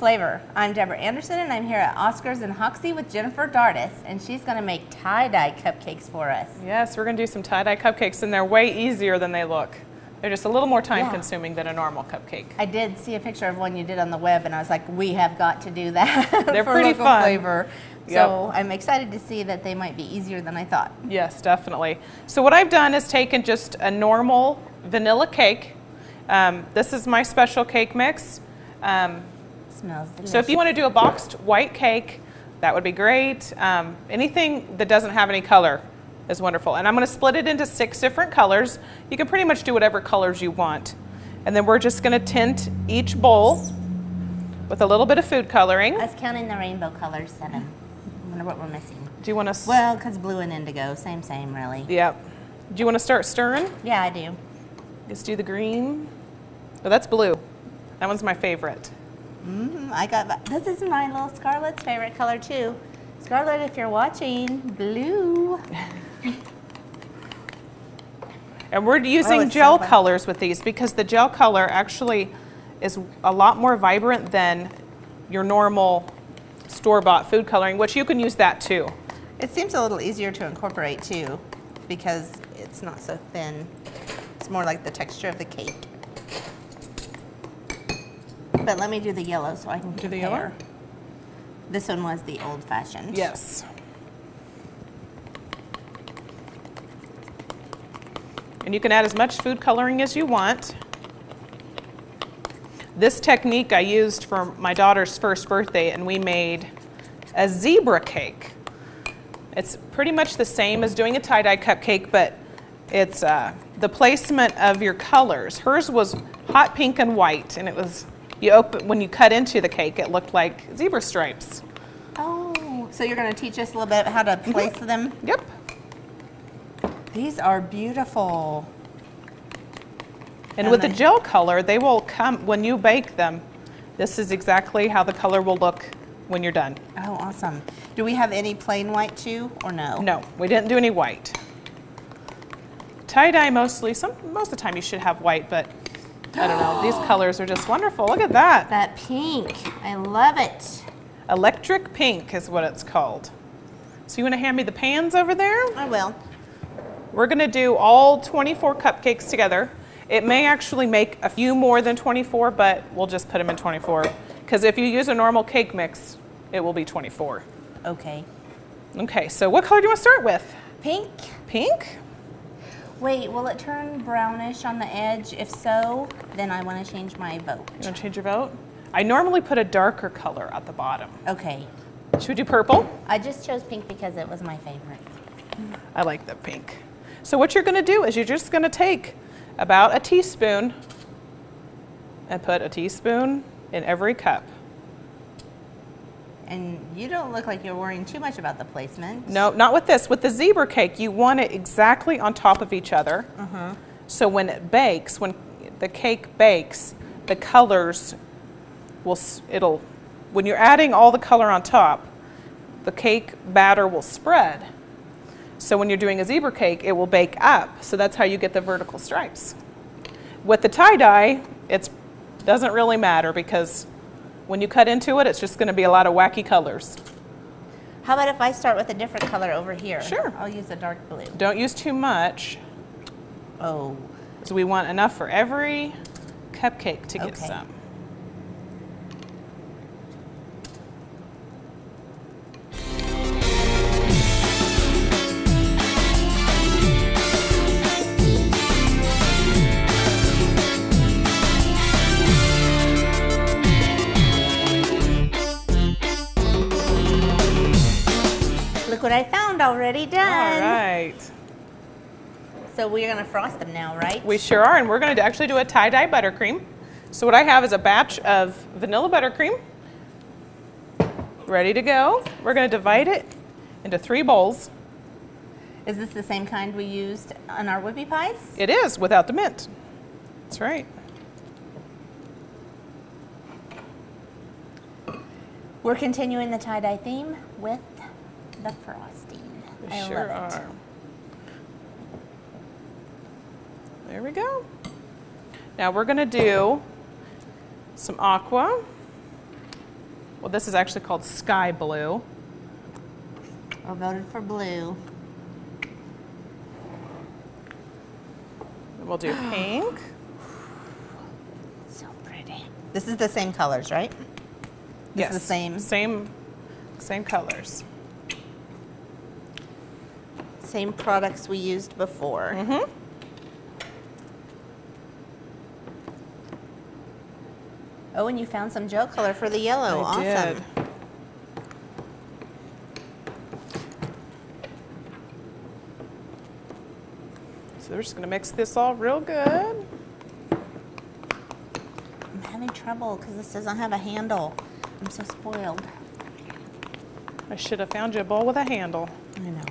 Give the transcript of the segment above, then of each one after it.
flavor. I'm Deborah Anderson, and I'm here at Oscars in Hoxie with Jennifer Dardis, and she's going to make tie-dye cupcakes for us. Yes, we're going to do some tie-dye cupcakes, and they're way easier than they look. They're just a little more time-consuming than a normal cupcake. I did see a picture of one you did on the web, and I was like, we have got to do that. They're for pretty local fun. Flavor. So I'm excited to see that they might be easier than I thought. Yes, definitely. So what I've done is taken just a normal vanilla cake. This is my special cake mix. Smells delicious. So if you want to do a boxed white cake, that would be great. Anything that doesn't have any color is wonderful. And I'm going to split it into 6 different colors. You can pretty much do whatever colors you want. And then we're just going to tint each bowl with a little bit of food coloring. I was counting the rainbow colors, 7. I wonder what we're missing. Do you want to... Well, because blue and indigo, same, really. Yep. Do you want to start stirring? Yeah, I do. Let's do the green. Oh, that's blue. That one's my favorite. This is my little Scarlett's favorite color too. Scarlett, if you're watching, blue. And we're using gel colors with these because the gel color actually is a lot more vibrant than your normal store-bought food coloring, which you can use that too. It seems a little easier to incorporate too because it's not so thin. It's more like the texture of the cake. But let me do the yellow so I can compare. Do the yellow? This one was the old-fashioned. Yes. And you can add as much food coloring as you want. This technique I used for my daughter's first birthday, and we made a zebra cake. It's pretty much the same as doing a tie-dye cupcake, but it's the placement of your colors. Hers was hot pink and white, and it was, when you cut into the cake, it looked like zebra stripes. Oh, so you're going to teach us a little bit how to place them? Yep. These are beautiful. And with the gel color, they will come, when you bake them, this is exactly how the color will look when you're done. Oh, awesome. Do we have any plain white too, or no? No, we didn't do any white. Tie-dye mostly, most of the time you should have white, but I don't know. These colors are just wonderful. Look at that. That pink, I love it. Electric pink is what it's called. So you want to hand me the pans over there? I will. We're going to do all 24 cupcakes together. It may actually make a few more than 24, but we'll just put them in 24. Because if you use a normal cake mix, it will be 24. Okay. Okay, so what color do you want to start with? Pink. Pink? Wait, will it turn brownish on the edge? If so, then I want to change my vote. You want to change your vote? I normally put a darker color at the bottom. Okay. Should we do purple? I just chose pink because it was my favorite. I like the pink. So what you're going to do is you're just going to take about a teaspoon and put a teaspoon in every cup. And you don't look like you're worrying too much about the placement. No, not with this. With the zebra cake, you want it exactly on top of each other. So when it bakes, when the cake bakes, the colors will, when you're adding all the color on top, the cake batter will spread. So when you're doing a zebra cake, it will bake up. So that's how you get the vertical stripes. With the tie-dye, it doesn't really matter because when you cut into it, it's just going to be a lot of wacky colors. How about if I start with a different color over here? Sure. I'll use a dark blue. Don't use too much. Oh. So we want enough for every cupcake to get some. Look what I found already done. All right. So we're going to frost them now, right? We sure are, and we're going to actually do a tie-dye buttercream. So what I have is a batch of vanilla buttercream ready to go. We're going to divide it into 3 bowls. Is this the same kind we used on our whippy pies? It is, without the mint. That's right. We're continuing the tie-dye theme with the frosting. We I sure love it. are. There we go. Now we're going to do some aqua. Well, this is actually called sky blue. I voted for blue. We'll do pink. So pretty. This is the same colors, right? This Yes. is the Same colors. same products we used before. Mm-hmm. Oh, and you found some gel color for the yellow. I Awesome. did. So we're just going to mix this all real good. I'm having trouble because this doesn't have a handle. I'm so spoiled. I should have found you a bowl with a handle. I know.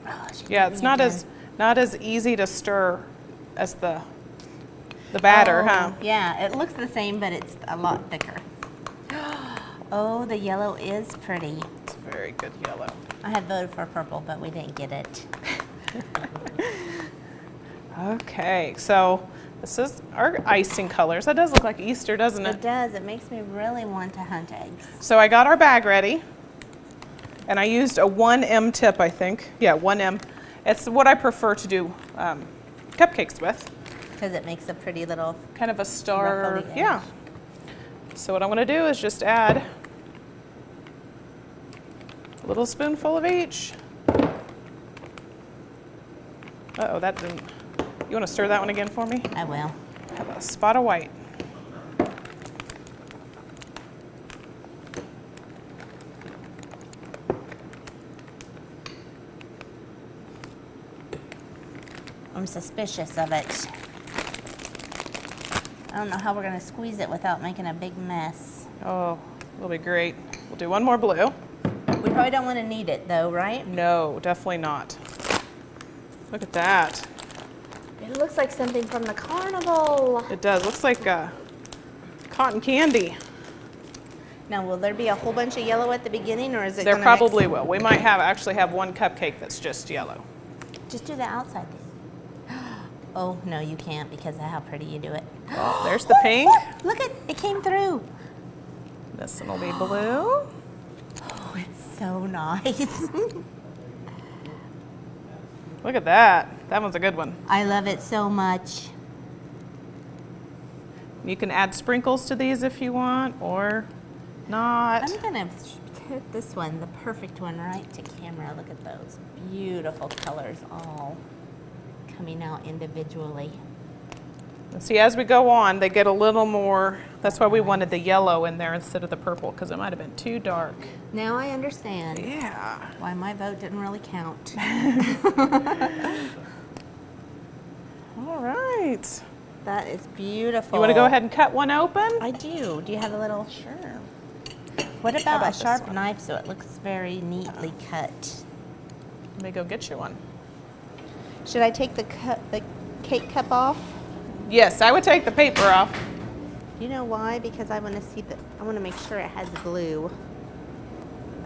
Oh, she Yeah, beat it's me again. not as easy to stir as the batter, Oh, huh? Yeah, it looks the same, but it's a lot thicker. Oh, the yellow is pretty. It's a very good yellow. I had voted for purple, but we didn't get it. Okay, so this is our icing colors. That does look like Easter, doesn't It it? does. It makes me really want to hunt eggs. So I got our bag ready, and I used a 1M tip, I think. Yeah, 1M. It's what I prefer to do cupcakes with. Because it makes a pretty little... Kind of a star. Ruffly edge. Yeah. So what I'm going to do is just add a little spoonful of each. Uh-oh, that didn't... You want to stir that one again for me? I will. Have a spot of white. I'm suspicious of it. I don't know how we're going to squeeze it without making a big mess. Oh, it'll be great. We'll do one more blue. We probably don't want to knead it though, right? No, definitely not. Look at that. It looks like something from the carnival. It does. Looks like cotton candy. Now, will there be a whole bunch of yellow at the beginning, or is it There gonna probably mix? will. We might actually have one cupcake that's just yellow. Just do the outside thing. Oh, no, you can't because of how pretty you do it. Oh, there's the pink. Look at it came through. This one will be blue. Oh, it's so nice. Look at that. That one's a good one. I love it so much. You can add sprinkles to these if you want, or not. I'm gonna put this one, the perfect one, right to camera. Look at those beautiful colors all coming out individually. And see, as we go on, they get a little more. That's why we wanted the yellow in there instead of the purple, because it might have been too dark. Now I understand Yeah. why my vote didn't really count. All right. That is beautiful. You want to go ahead and cut one open? I do. Do you have a little? Sure. What How about about a this sharp one? knife so it looks very neatly cut? Let me go get you one. Should I take the cake cup off? Yes, I would take the paper off. You know why? Because I want to see I want to make sure it has glue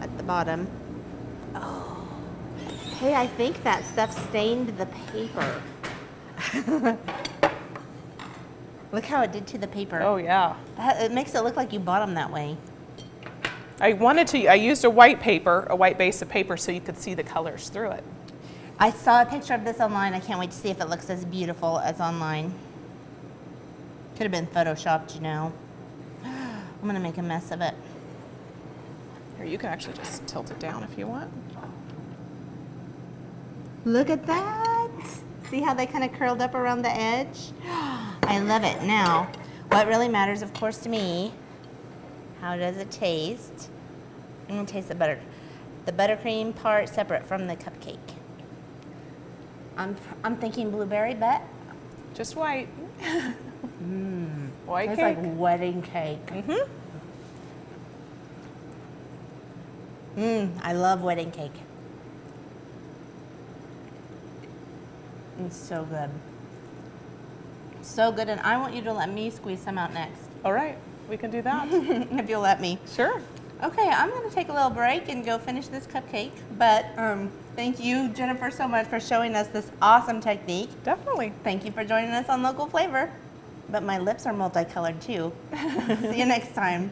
at the bottom. Oh, hey, I think that stuff stained the paper. Look how it did to the paper. Oh, yeah. It makes it look like you bought them that way. I used a white paper, a white base of paper, so you could see the colors through it. I saw a picture of this online. I can't wait to see if it looks as beautiful as online. Could have been photoshopped, you know. I'm gonna make a mess of it. Here, you can actually just tilt it down if you want. Look at that. See how they kind of curled up around the edge? I love it. Now, what really matters, of course, to me, how does it taste? I'm gonna taste the buttercream part separate from the cupcake. I'm thinking blueberry, but Just white. White it's cake. like wedding cake. I love wedding cake. It's so good. So good, and I want you to let me squeeze some out next. All right, we can do that. If you'll let me. Sure. Okay, I'm gonna take a little break and go finish this cupcake. But thank you, Jennifer, so much for showing us this awesome technique. Definitely. Thank you for joining us on Local Flavor. But my lips are multicolored too. See you next time.